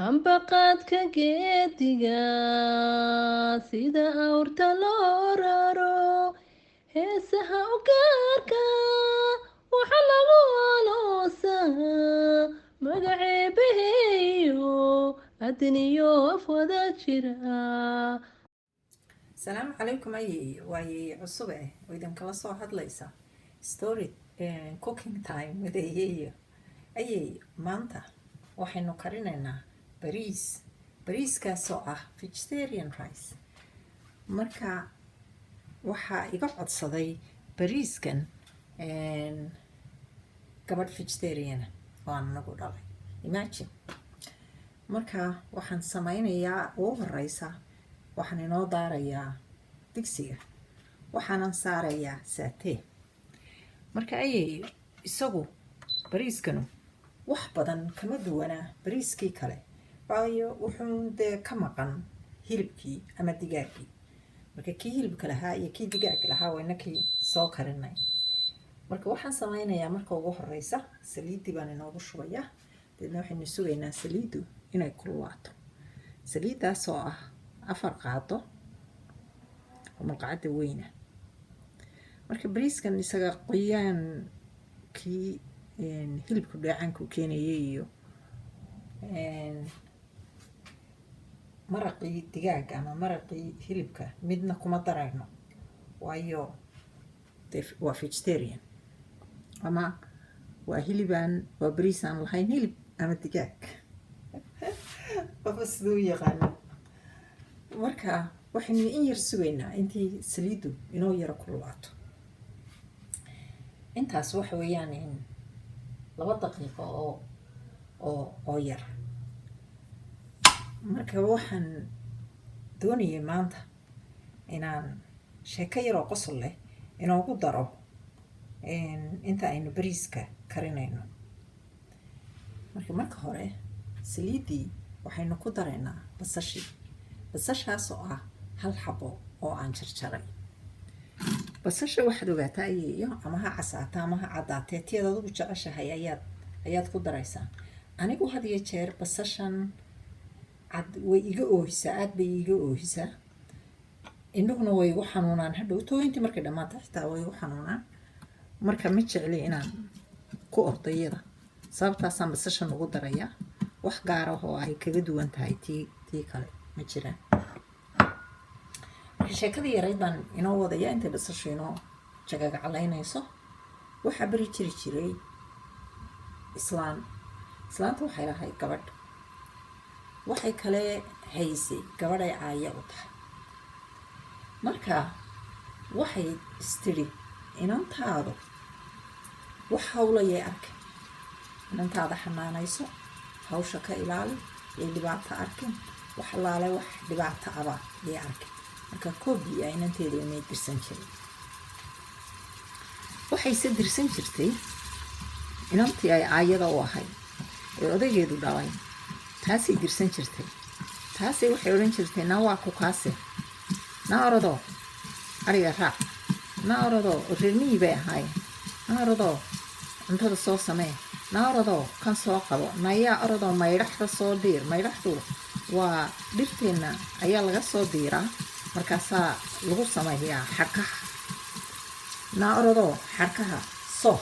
ambaqaadka geediga sida awrta loo raro heesaha u gaarka waxa lagu aloosaa magaceebaheeyo adniyo afwada jira. السلام عليكم أي واي عصبة وإذا كلا صو هاد ليسا story cooking time وده أي مانتا وحنو كاريننا بريس كاسو vegetarian rice مركا وحا يقعد صدي بريس كان قبل vegetarian وأنا نقول عليه imagine مركا وحن سماينيا over ريسا waxaan inoo daarayaa digsiga waxaanan saarayaa saatee marka ayay isagu bariiskanu wax badan kama duwanaa bariiskii kale waayo wuxuu dee ka maqan hilibkii ama digaaggii marka kii hilibka lahaa iyo kii digaagga lahaa waa inakii soo karinay marka waxaan samaynayaa marka ugu horeysa saliiddii baan inoogu shubayaa deedna waxaynu sugaynaa saliiddu inay kululaato saliiddaas oo ah 4 qaado oo malqacada weyna marka bariiskan isaga qoyaan kii hilibku dheecaanku keenayay iyo maraqii digaaga ama maraqii hilibka midna kuma darayno waayo waa vegetarian ama waa hilibaan waa bariis aan lahayn hilib ama digaag qofka siduu yaqaano marka waxaynu in yar sugaynaa intii saliiddu inoo yara kululaato intaas waxa weeyaan 2 daqiiqo oo yar marka waxaan doonayay maanta inaan sheeko yar oo qosol leh inoogu daro inta aynu bariiska karinayno marka hore saliiddii waxaynu ku daraynaa basashaas oo ah 1 xabo oo aan jarjaray basasha waxaad ogaataa iyo ama ha casaataa ama ha caddaatee tiyada adigu jeceshahay ayaad ku daraysaa anigu had iyo jeer basashan cad way iga oohisaa aad bay iga oohisaa indhuhuna way igu xanuunaan hadhow tooyintii markay dhammaata xitaa way igu xanuunaan marka ma jecli inaan ku ordayada sababtaasaan basashan ugu darayaa wax gaar ah oo ay kaga duwan tahay tii kale ma jiraan marka sheekadii yarayd baan inoo wadayaa intay basashu inoo jagagacalaynayso waxaa bari jiri jiray islaanta waxay lahayd gabadh waxay kale haysay gabadhay caaya u tahay marka waxay istiri inantaadu wax hawlayay arkay inantaada xanaanayso hawsha ka ilaali iyo dhibaato arkin wax laale wax dhibaato aba iyo arkin marka koobi ay inanteedu inay dirsan jiray waxayse dirsan jirtay inantii ay caayada u ahayd ee odaygeedu dhalay taasay dirsan jirtay taasay waxay odhan jirtay naa waa ku kaase naa orodoo ariga raac naa orodoo reer miyi bay ahaayeen naa orodoo cuntada soo samee naa orodoo kan soo qabo nayaa orodoo maydhaxda soo diir maydhaxdu waa dhirteenna ayaa laga soo diiraa markaasaa lagu sameeyaa xarkaha naa orodoo xarkaha soo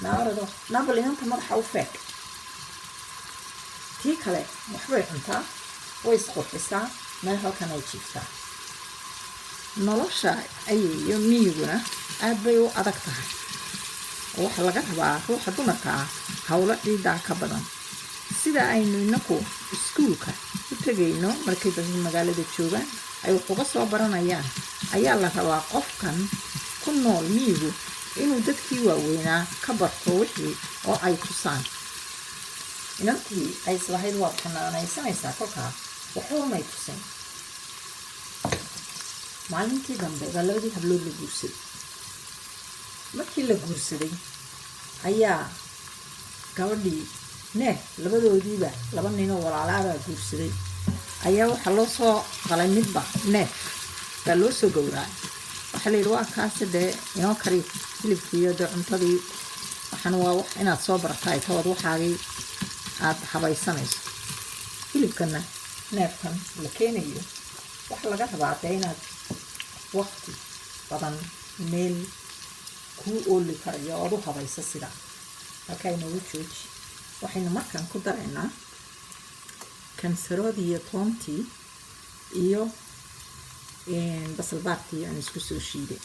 naa orodoo naabal inanta madaxa u feeg tii kale waxbay cuntaa way isqurxisaa meel halkan ay jiiftaa nolosha iyo miyiguna aad bay u adag tahay oo waxa laga rabaa ruuxa dumarka ah hawlo ciidaa ka badan sida aynu inaku iskuulka u tegayno markay dadka magaalada joogaan ay wax uga soo baranayaan ayaa la rabaa qofkan ku nool miyigu inuu dadkii waaweynaa ka barto wixii oo ay tusaan inantii ay islahayd waad xanaanaysanaysaa kolkaa waxba may tusin maalintii dambe baa 2 hablood la guursaday markii la guursaday ayaa gabadhii labadoodiiba 2 nin oo walaalaabaa guursaday ayaa waxaa loo soo qalay midba neef baa loo soo gowracay waxaa la yidhi waa kaasi dee inoo kari hilibkii iyo dee cuntadii waxaan waa wax inaad soo barataay tawad waxaagii aad habaysanayso hilibkana neefkan la keenayo waxa laga rabaa dee inaad waqti badan meel kuu ooli karayo ood u habayso sida halkaa inoogu jooji. waxaynu markaan ku daraynaa kansaroodii iyo toontii iyo basal baartii aan isku soo shiiday.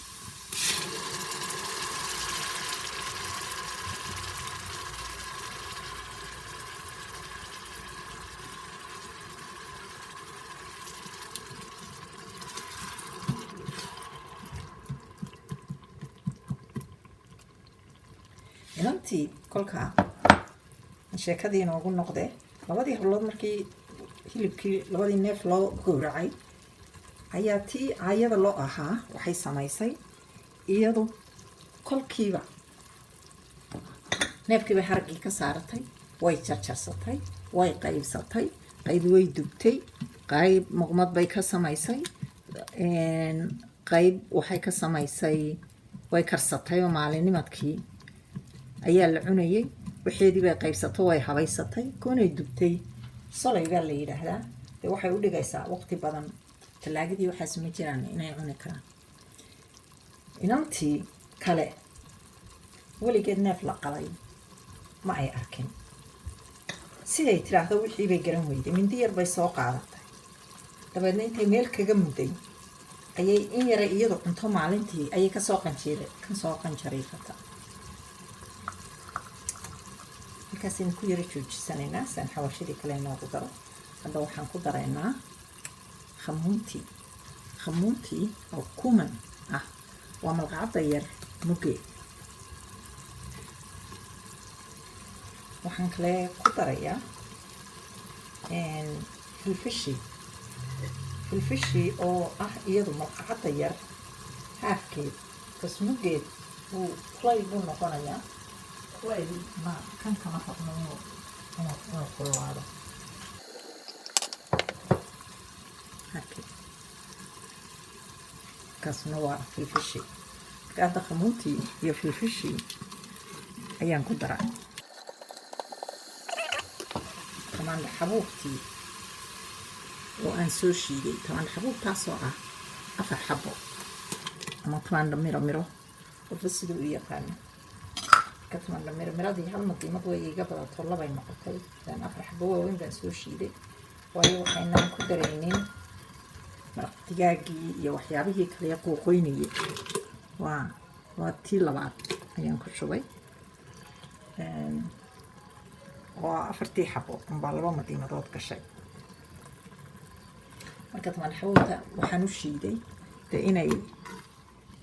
inantii kolkaa sheekadii inoogu noqdee labadii hablood markii hilibkii labadii neef loo gowracay ayaa tii caayada loo ahaa waxay samaysay iyadu kolkiiba neefkii bay haraggii ka saaratay, way jarjarsatay, way qaybsatay, qayb way dubtay, qayb muqmad bay ka samaysay, qayb waxay ka samaysay way karsatay oo maalinimadkii ayaa la cunayay. waxeedii bay qaybsatay, way habaysatay, koonay dubtay. solay baa la yidhaahdaa. dee waxay u dhigaysaa waqti badan, talaagadii waxaas ma jiraan inay cuni karaan. inantii kale weligeed neef la qalay ma ay arkin. siday tiraahdo wixii bay garan weyday. mindi yar bay soo qaadatay, dabeedna intay meel kaga mudday ayay in yara iyadu cunto maalintii ayay kasoo qanjariifata. markaasaynu ku yara joojisanaynaa saan xawashadii kale inoogu daro. hadda waxaan ku daraynaa khamuuntii oo kuman ah, waa malqacadda yar muge. waxaan kale ku darayaa filfishi oo ah iyadu malqacadda yar haafkeed, kasmugeed wuu kulayl buu noqonayaa. kulayl ma kan kama rabno inuu kululaado. kaasna waa filfishi. marka hadda khamuuntii iyo filfishi ayaan ku daraa. tamaandho xabuubtii oo aan soo shiiday. tamaandho xabuubtaasoo ah 4 xabo ama tamaandho miro qofba siduu u yaqaano. ka tamaandho miradii hal madiimad way iga badato, labay noqotay. 4 xabo waaweyn baan soo shiiday, waayo waxaynaan ku daraynin maraq digaagii iyo waxyaabihii kale quuqoynayay. waa tii labaad ayaan ku shubay. waa 4 xabo unbaa 2 madiimadood gashay. marka tamaandho xabuubta waxaan u shiiday dee inay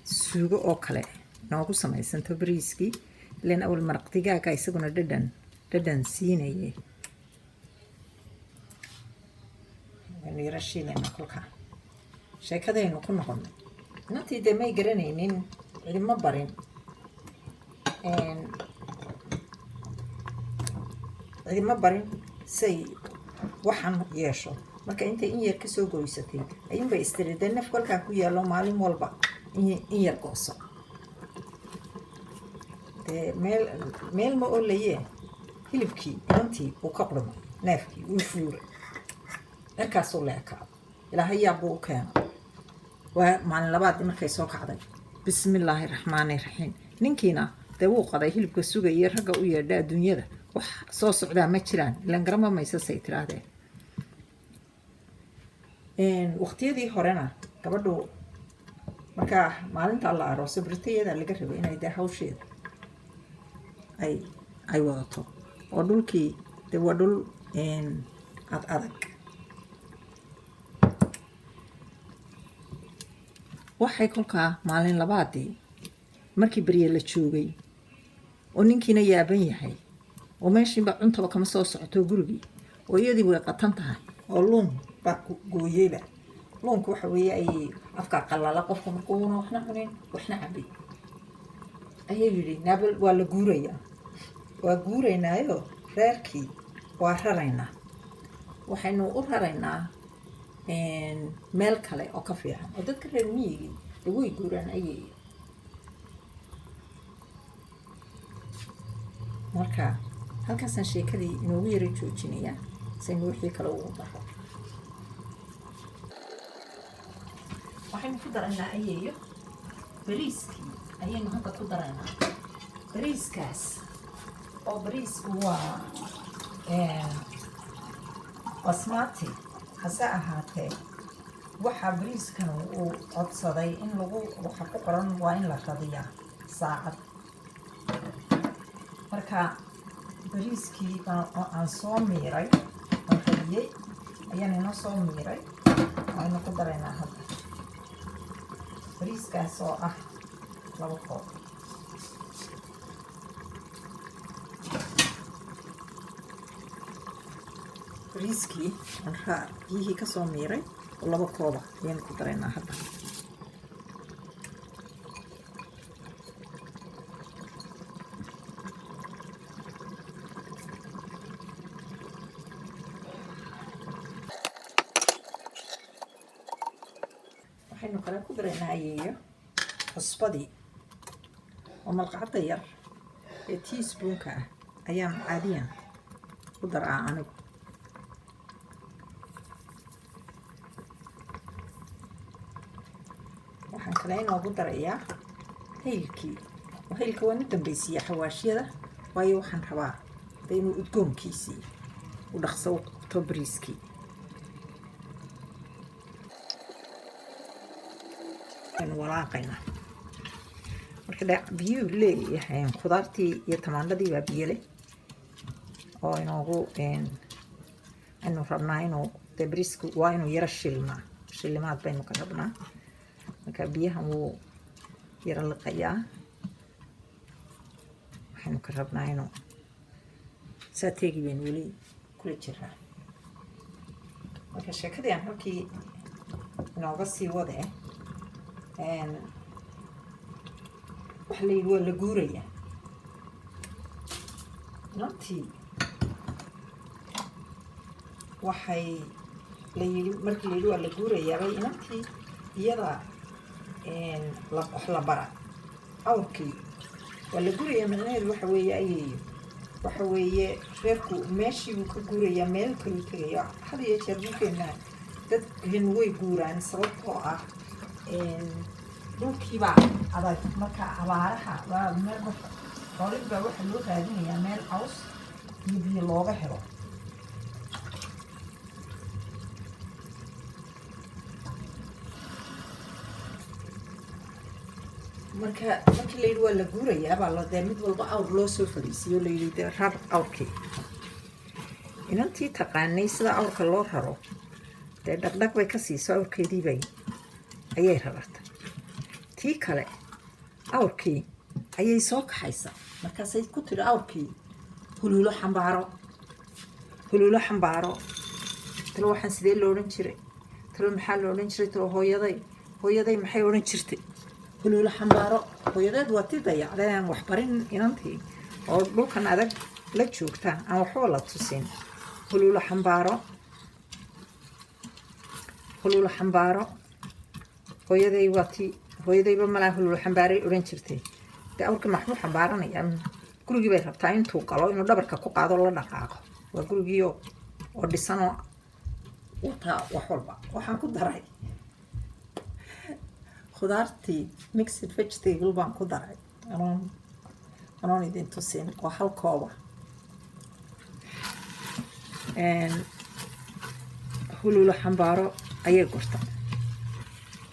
suugo oo kale noogu samaysanto bariiskii. ilaan awal maraq digaaga isaguna dhadhan siinayay. waynu yara shiilaynaa kolkaa. sheekadaynu ku noqonnay. inantii dee may garanaynin, cidima barin. cidima barin say waxaan yeesho. marka intay in yar kasoo goysatay ayuunbay istiri dee neef kolkaa ku yaallo maalin walba in yar gooso. dee meel ma olayee hilibkii inantii uu ka qurmay, neefkii wuu fuuray, dharkaasuu la ekaado. ilaahay yaabbuu u keeno. waa maalin labaad markay soo kacday, bismillaahi raxmaani raxiim. ninkiina dee wuu qaday, hilibka sugayay, ragga u yeedha adduunyada wax soo socdaa ma jiraan. ilan garama maysasay tiraahdeen. waqtiyadii horena gabadhu markaa maalinta la aroosay baritayadaa laga rabay inay dee hawsheeda ay wadato. oo dhulkii dee waa dhul adag. waxay kolkaa maalin labaadii markii berye la joogay oo ninkiina yaaban yahay oo meeshiinba cuntaba kama soo socoto gurigii, oo iyadii way qatan tahay oo luun baa gooyeyba. luunku waxa weeye ay afka qalala qofka markuuna waxna cunin waxna cabay. ayay yidhi naabal waa la guurayaa. waa guuraynaayo reerkii waa raraynaa. waxaynu u raraynaa meel kale oo ka fiican. oo dadka reer miyigii way guuraan ayay. marka halkaasaan sheekadii inoogu yara joojinayaa. saynu wixii kale ugu daro. waxaynu ku daraynaa ayeeyo bariiskii ayaynu hadda ku daraynaa. bariiskaas oo bariisku waa basmati, hase ahaatee waxaa bariiskan uu codsaday in lagu waxa ku qoran waa in la radiyaa saacad. marka bariiskii aan soo miiray aan radiyey ayaan inoo soo miiray waaynu ku daraynaa hadda bariiskaas oo ah 2 koob. bariiskii aan biyihii ka soo miiray oo 2 kooba ayaynu ku daraynaa hadda. waxaynu kale ku daraynaa ayeeyo cusbadii oo malqacadda yar ee teaspoonka ah ayaan caadiyan ku daraa anigu. waxaan kale inoogu darayaa haylkii. haylka waan u dambaysiiya xawaashyada waayo waxaan rabaa inuu udgoonkiisii u dhaqso u qabto bariiskii. walaaqaynaa marka biyuhu leeyahay khudaartii iyo tamaandhadii baa biyo leh oo inoogu aynu rabnaa inuu dee bariisku waa inuu yaro shilimaad baynu ka rabnaa. marka biyahan wuu yaro liqayaa. waxaynu ka rabnaa inuu saateegi baynu weli kula jiraa. marka sheekadii aan halkii inooga sii wade waxa la yidhi waa la guurayaa. inantii waxay la yidhi markii la yidhi waa la guurayaa bay inantii iyada wax la bara awrkii waa la guurayaa. macnaheedu waxa weeye ayeeyo waxa weeye reerku meeshii buu ka guurayaa meel kaluu tegaya. had iyo jeer dhulkeenna dadkan way guuraan sababtoo ah dhulkiibaa adag. marka abaaraha waa meel xoolihii baa waxaa loo raadinayaa meel caws iyo biyo looga helo. markii la yidhi waa la guurayaa baa dee mid walba awr loo soo fadhiisiyo la yidhi dee rar awrkii. inantii taqaanay sida awrka loo raro dee dhaqdhaq bay ka siiso awrkeediibay ayay rarartay. tii kale awrkii ayay soo kaxaysa markaasay ku tiri awrkii huluulo xambaaro. talo waxaan sidee lo odhan jiray, talo maxaa lo odhan jiray, talo hooyaday maxay odhan jirtay huluulo xambaaro. hooyadeed waa tii dayacday aan waxbarin inantii oo dhulkan adag la joogta aan waxba la tusin. huluulo xambaaro hooyaday waa tii hooyadayba malaa huluulo xambaaray odhan jirtay. dee awrkii maxbuu xambaaranayaa gurigii bay rabtaa intuu galo inuu dhabarka ku qaado la dhaqaaqo. waa gurigii oo dhisanoo wataa wax walba. waxaan ku daray khudaartii mixed vegetable baan ku daray anoon idin tusin oo 1 kooba. huluulo xambaaro ayay gurta.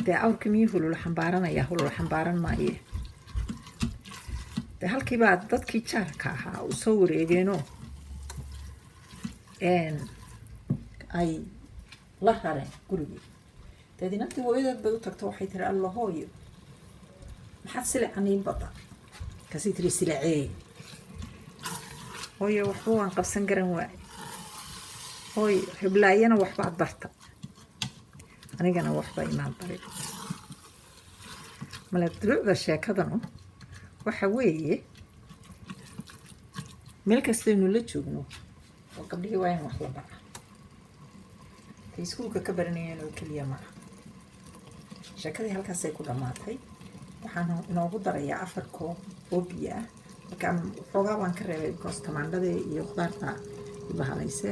dee awrka miyuu huluulo xambaaranayaa? huluulo xambaaran maaye. dee halkiibaa dadkii jaarka ahaa u soo wareegeenoo ay la rareen gurigii. deed inantii hooyadeed bay u tagto waxay tiri alla hooyo maxaad silican ii bada? kasii tiri silacee hooyo waxba waan qabsan garan waaye. hooyo heblaayana waxbaad barta anigana waxba imaan barin. mala dulucda sheekadanu waxa weeye meel kastaynu la joogno oo gabdhihii waa in wax la bara. tay iskuulka ka baranayeen oo keliya maaha. sheekadii halkaasay ku dhammaatay. waxaan inoogu darayaa 4 koob oo biyo ah. marka xoogaa baan ka reebay because tamaandhada iyo khudaarta ibahalayse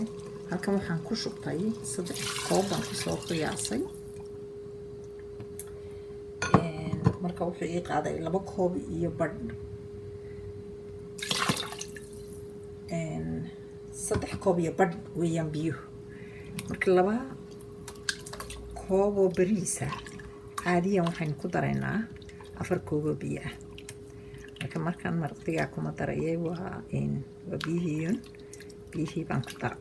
halkan waxaan ku shubtay 3 koob baan kusoo qiyaasay marka wuxuu ii qaaday 2 koob iyo badh 3 koob iyo badh weeyaan biyo marka 2 koob oo bariisa caadiyan waxaan ku daraynaa 4 koob oo biyo ah markaan maraqdiga kuma darayay waa biyihii baan ku daray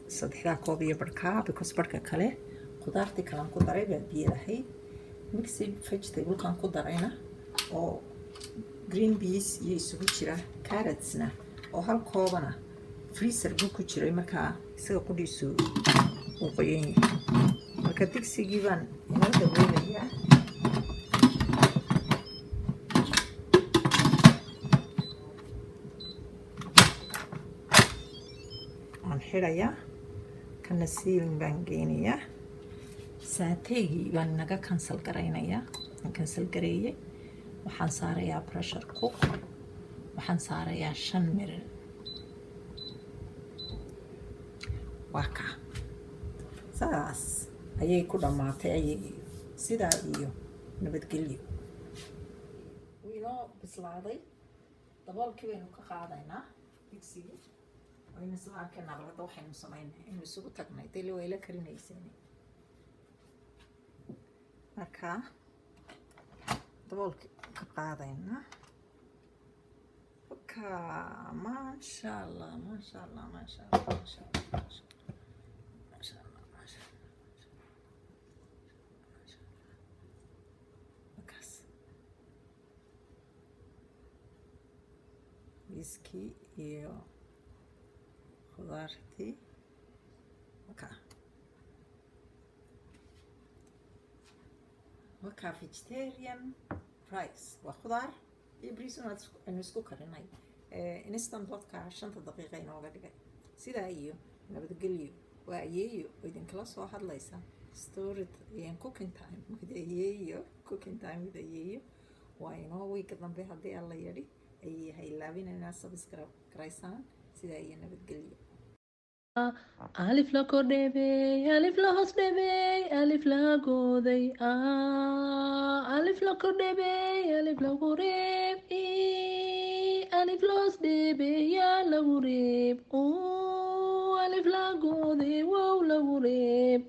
3 koob iyo badhka because badhka kale khudaartii kalaan ku daray baa biyo lahayd mixed vegetable-kan ku darayna oo green peas iyo isugu jira carrotsna oo 1 koobana freezer buu ku jiray markaa isaga qudhiisu uu qoyan yahay marka digsigii baan inoo daboolayaa aan xidhayaa kana siilin baan geynayaa saateygii baan naga cancel garaynayaa aan cancel gareeyay waxaan saarayaa pressure cook waxaan saarayaa 5 mirir waa ka saas ayay ku dhammaatay ayay sidaa iyo nabadgelyo inoo bislaaday daboolkii baynu ka qaadaynaa digsigii waynu isla arkaynaa labada waxaynu samaynay aynu isugu tagnay deli way la karinayseen marka daboolkii ka qaadaynaa ka maasha allah maasha allah maasha allah maasha allah maasha allah maasha allah markaas biskii iyo khudaartii wakaa vegetarian rice waa khudaar iyo bariis aynu isku karinay instant vodka 5 daqiiqo inooga dhigay sidaa iyo nabadgelyo waa ayeeyo oo idinkala soo hadlaysa story and cooking time with ayeeyo cooking time with ayeeyo waa inoo wiiga dambe haddii alla yadhi ayay haylaabinayna subscribe garaysaan sidaa iyo nabadgelyo alif la kordhebey alif la hoos dhebey alif la gooday alif la kordhebey alif lagu reeb alif la hoos dhebey yaa lagu reeb alif la gooday wow lagu reeb